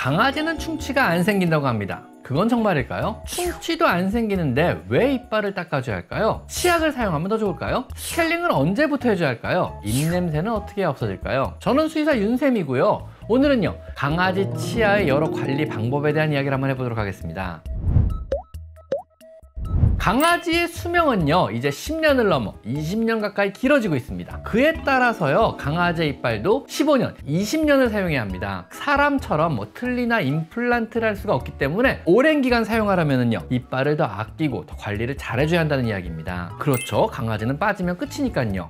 강아지는 충치가 안 생긴다고 합니다. 그건 정말일까요? 충치도 안 생기는데 왜 이빨을 닦아줘야 할까요? 치약을 사용하면 더 좋을까요? 스케일링은 언제부터 해줘야 할까요? 입냄새는 어떻게 없어질까요? 저는 수의사 윤쌤이고요. 오늘은요, 강아지 치아의 여러 관리 방법에 대한 이야기를 한번 해보도록 하겠습니다. 강아지의 수명은요, 이제 10년을 넘어 20년 가까이 길어지고 있습니다. 그에 따라서요, 강아지의 이빨도 15년, 20년을 사용해야 합니다. 사람처럼 틀니나 임플란트를 할 수가 없기 때문에 오랜 기간 사용하려면요, 이빨을 더 아끼고 더 관리를 잘 해줘야 한다는 이야기입니다. 그렇죠, 강아지는 빠지면 끝이니까요.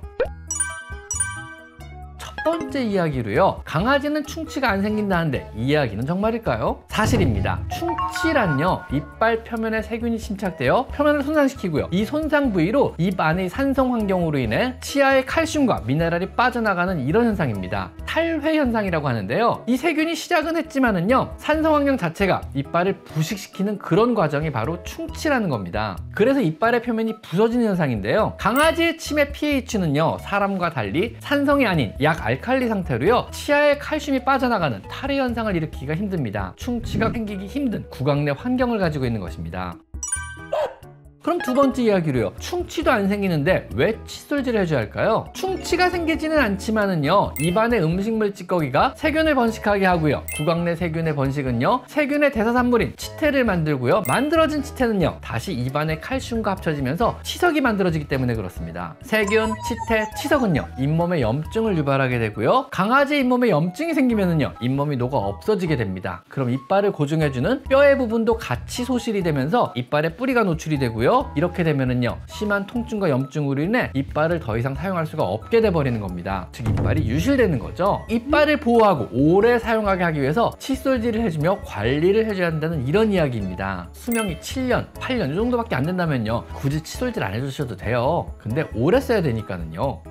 첫 번째 이야기로요, 강아지는 충치가 안 생긴다는데 이 이야기는 정말일까요? 사실입니다. 충치란요, 이빨 표면에 세균이 침착되어 표면을 손상시키고요, 이 손상 부위로 입 안의 산성 환경으로 인해 치아의 칼슘과 미네랄이 빠져나가는 이런 현상입니다. 탈회 현상이라고 하는데요, 이 세균이 시작은 했지만은요, 산성 환경 자체가 이빨을 부식시키는 그런 과정이 바로 충치라는 겁니다. 그래서 이빨의 표면이 부서지는 현상인데요, 강아지의 침의 pH는요, 사람과 달리 산성이 아닌 약 알칼리 상태로요, 치아에 칼슘이 빠져나가는 탈회 현상을 일으키기가 힘듭니다. 충치가 생기기 힘든 구강 내 환경을 가지고 있는 것입니다. 그럼 두 번째 이야기로요, 충치도 안 생기는데 왜 칫솔질을 해줘야 할까요? 충치가 생기지는 않지만은요, 입안의 음식물 찌꺼기가 세균을 번식하게 하고요, 구강 내 세균의 번식은요, 세균의 대사산물인 치태를 만들고요, 만들어진 치태는요, 다시 입안의 칼슘과 합쳐지면서 치석이 만들어지기 때문에 그렇습니다. 세균, 치태, 치석은요, 잇몸에 염증을 유발하게 되고요, 강아지 잇몸에 염증이 생기면은요, 잇몸이 녹아 없어지게 됩니다. 그럼 이빨을 고정해주는 뼈의 부분도 같이 소실이 되면서 이빨에 뿌리가 노출이 되고요, 이렇게 되면은요, 심한 통증과 염증으로 인해 이빨을 더 이상 사용할 수가 없게 돼 버리는 겁니다. 즉 이빨이 유실되는 거죠. 이빨을 보호하고 오래 사용하게 하기 위해서 칫솔질을 해주며 관리를 해줘야 한다는 이런 이야기입니다. 수명이 7년, 8년 이 정도밖에 안 된다면요, 굳이 칫솔질 안 해주셔도 돼요. 근데 오래 써야 되니까는요.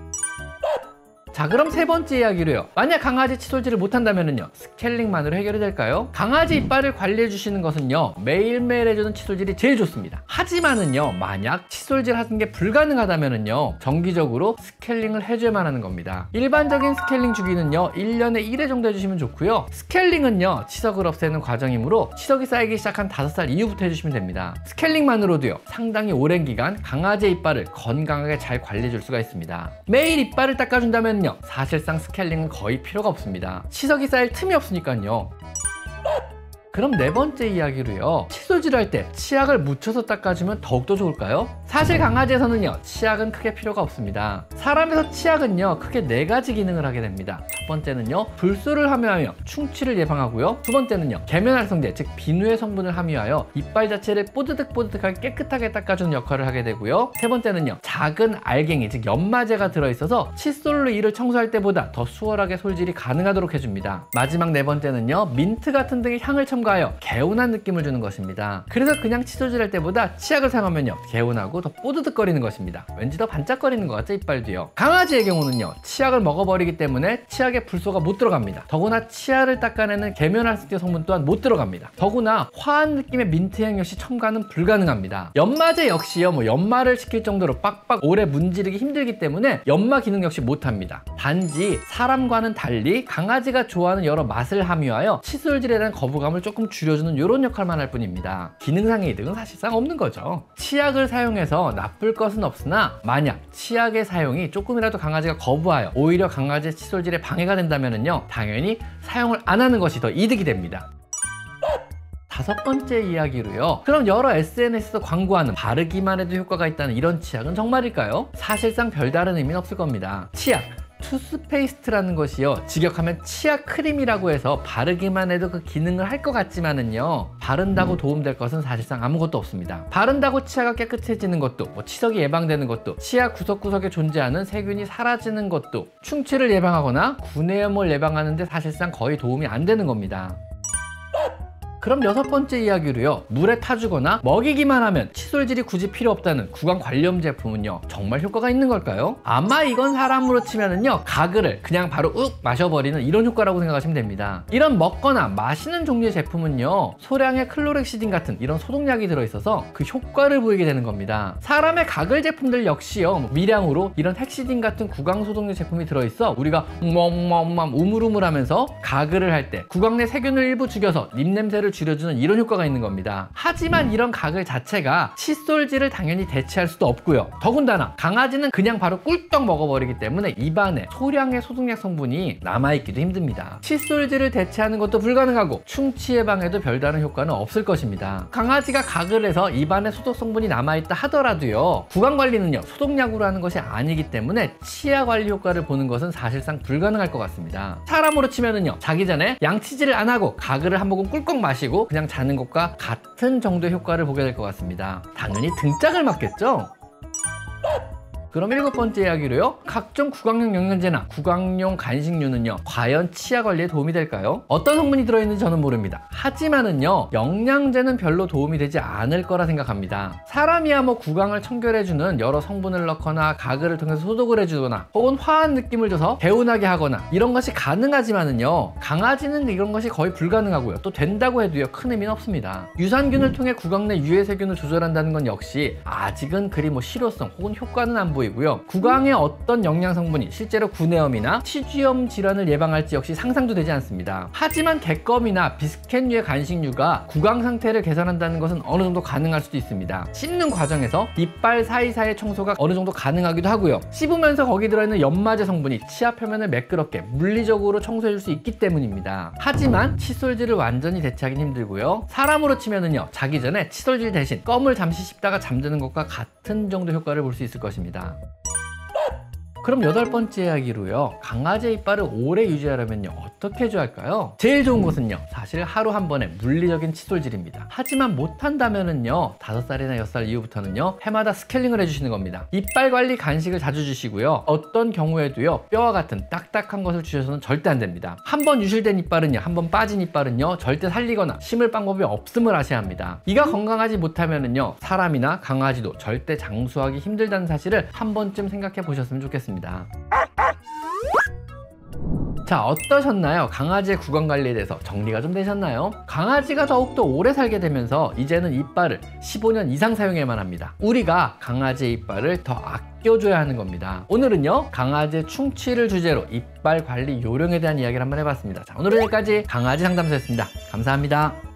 자, 그럼 세 번째 이야기로요, 만약 강아지 칫솔질을 못한다면요, 스케일링만으로 해결이 될까요? 강아지 이빨을 관리해 주시는 것은요, 매일매일 해주는 칫솔질이 제일 좋습니다. 하지만은요, 만약 칫솔질 하는 게 불가능하다면요, 정기적으로 스케일링을 해줘야만 하는 겁니다. 일반적인 스케일링 주기는요, 1년에 1회 정도 해주시면 좋고요, 스케일링은요, 치석을 없애는 과정이므로 치석이 쌓이기 시작한 5살 이후부터 해주시면 됩니다. 스케일링만으로도요, 상당히 오랜 기간 강아지의 이빨을 건강하게 잘 관리해 줄 수가 있습니다. 매일 이빨을 닦아준다면요, 사실상 스케일링은 거의 필요가 없습니다. 치석이 쌓일 틈이 없으니까요. 그럼 네 번째 이야기로요, 칫솔질을 할 때 치약을 묻혀서 닦아주면 더욱더 좋을까요? 사실 강아지에서는요, 치약은 크게 필요가 없습니다. 사람에서 치약은요, 크게 4가지 기능을 하게 됩니다. 첫 번째는요, 불소를 함유하며 충치를 예방하고요, 두 번째는요, 계면활성제, 즉 비누의 성분을 함유하여 이빨 자체를 뽀드득뽀드득하게 깨끗하게 닦아주는 역할을 하게 되고요, 세 번째는요, 작은 알갱이, 즉 연마제가 들어있어서 칫솔로 이를 청소할 때보다 더 수월하게 솔질이 가능하도록 해줍니다. 마지막 네 번째는요, 민트 같은 등의 향을 첨가하여 개운한 느낌을 주는 것입니다. 그래서 그냥 칫솔질 할 때보다 치약을 사용하면요, 개운하고 더 뽀드득거리는 것입니다. 왠지 더 반짝거리는 것 같죠, 이빨도요. 강아지의 경우는요, 치약을 먹어버리기 때문에 치약에 불소가 못 들어갑니다. 더구나 치아를 닦아내는 계면활성제 성분 또한 못 들어갑니다. 더구나 화한 느낌의 민트향 역시 첨가는 불가능합니다. 연마제 역시요, 연마를 시킬 정도로 빡빡 오래 문지르기 힘들기 때문에 연마 기능 역시 못합니다. 단지 사람과는 달리 강아지가 좋아하는 여러 맛을 함유하여 칫솔질에 대한 거부감을 조금 줄여주는 이런 역할만 할 뿐입니다. 기능상의 이득은 사실상 없는 거죠. 치약을 사용해서 나쁠 것은 없으나 만약 치약의 사용이 조금이라도 강아지가 거부하여 오히려 강아지의 칫솔질에 방해가 된다면요, 당연히 사용을 안 하는 것이 더 이득이 됩니다. 다섯 번째 이야기로요, 그럼 여러 SNS에서 광고하는 바르기만 해도 효과가 있다는 이런 치약은 정말일까요? 사실상 별다른 의미는 없을 겁니다. 치약, 투스페이스트라는 것이요, 직역하면 치아 크림이라고 해서 바르기만 해도 그 기능을 할 것 같지만은요, 바른다고 도움될 것은 사실상 아무것도 없습니다. 바른다고 치아가 깨끗해지는 것도, 치석이 예방되는 것도, 치아 구석구석에 존재하는 세균이 사라지는 것도, 충치를 예방하거나 구내염을 예방하는 데 사실상 거의 도움이 안 되는 겁니다. 그럼 6번째 이야기로요. 물에 타주거나 먹이기만 하면 칫솔질이 굳이 필요 없다는 구강 관리염 제품은요. 정말 효과가 있는 걸까요? 아마 이건 사람으로 치면은요. 가글을 그냥 바로 욱 마셔버리는 이런 효과라고 생각하시면 됩니다. 이런 먹거나 마시는 종류의 제품은요. 소량의 클로렉시딘 같은 이런 소독약이 들어있어서 그 효과를 보이게 되는 겁니다. 사람의 가글 제품들 역시요. 미량으로 이런 헥시딘 같은 구강 소독류 제품이 들어있어 우리가 우물우물하면서 가글을 할 때 구강 내 세균을 일부 죽여서 입냄새를 줄여주는 이런 효과가 있는 겁니다. 하지만 이런 가글 자체가 칫솔질을 당연히 대체할 수도 없고요. 더군다나 강아지는 그냥 바로 꿀떡 먹어버리기 때문에 입안에 소량의 소독약 성분이 남아있기도 힘듭니다. 칫솔질을 대체하는 것도 불가능하고 충치 예방에도 별다른 효과는 없을 것입니다. 강아지가 가글을 해서 입안에 소독 성분이 남아있다 하더라도요. 구강 관리는요. 소독약으로 하는 것이 아니기 때문에 치아 관리 효과를 보는 것은 사실상 불가능할 것 같습니다. 사람으로 치면은요. 자기 전에 양치질을 안 하고 가글을 한 모금 꿀꺽 마시고 그냥 자는 것과 같은 정도의 효과를 보게 될 것 같습니다. 당연히 등짝을 맞겠죠? 그럼 7번째 이야기로요. 각종 구강용 영양제나 구강용 간식류는요. 과연 치아 관리에 도움이 될까요? 어떤 성분이 들어있는지 저는 모릅니다. 하지만은요. 영양제는 별로 도움이 되지 않을 거라 생각합니다. 사람이야 뭐 구강을 청결해주는 여러 성분을 넣거나 가글을 통해서 소독을 해주거나 혹은 화한 느낌을 줘서 개운하게 하거나 이런 것이 가능하지만은요. 강아지는 이런 것이 거의 불가능하고요. 또 된다고 해도요. 큰 의미는 없습니다. 유산균을 통해 구강 내 유해세균을 조절한다는 건 역시 아직은 그리 뭐 실효성 혹은 효과는 안 보이고요. 구강의 어떤 영양 성분이 실제로 구내염이나 치주염 질환을 예방할지 역시 상상도 되지 않습니다. 하지만 개껌이나 비스켓류의 간식류가 구강 상태를 개선한다는 것은 어느 정도 가능할 수도 있습니다. 씹는 과정에서 이빨 사이사이의 청소가 어느 정도 가능하기도 하고요. 씹으면서 거기 들어있는 연마제 성분이 치아 표면을 매끄럽게 물리적으로 청소해줄 수 있기 때문입니다. 하지만 칫솔질을 완전히 대체하기는 힘들고요. 사람으로 치면은요. 자기 전에 칫솔질 대신 껌을 잠시 씹다가 잠드는 것과 같은 정도 효과를 볼 수 있을 것입니다. 그럼 8번째 이야기로요. 강아지의 이빨을 오래 유지하려면요. 어떻게 해줘야 할까요? 제일 좋은 것은요. 사실 하루 한 번의 물리적인 칫솔질입니다. 하지만 못한다면은요. 5살이나 6살 이후부터는요. 해마다 스케일링을 해주시는 겁니다. 이빨 관리 간식을 자주 주시고요. 어떤 경우에도요. 뼈와 같은 딱딱한 것을 주셔서는 절대 안 됩니다. 한 번 유실된 이빨은요. 한 번 빠진 이빨은요. 절대 살리거나 심을 방법이 없음을 아셔야 합니다. 이가 건강하지 못하면은요. 사람이나 강아지도 절대 장수하기 힘들다는 사실을 한 번쯤 생각해 보셨으면 좋겠습니다. 자, 어떠셨나요? 강아지의 구강 관리에 대해서 정리가 좀 되셨나요? 강아지가 더욱더 오래 살게 되면서 이제는 이빨을 15년 이상 사용해야만 합니다. 우리가 강아지의 이빨을 더 아껴줘야 하는 겁니다. 오늘은요, 강아지의 충치를 주제로 이빨 관리 요령에 대한 이야기를 한번 해봤습니다. 자, 오늘은 여기까지 강아지 상담소였습니다. 감사합니다.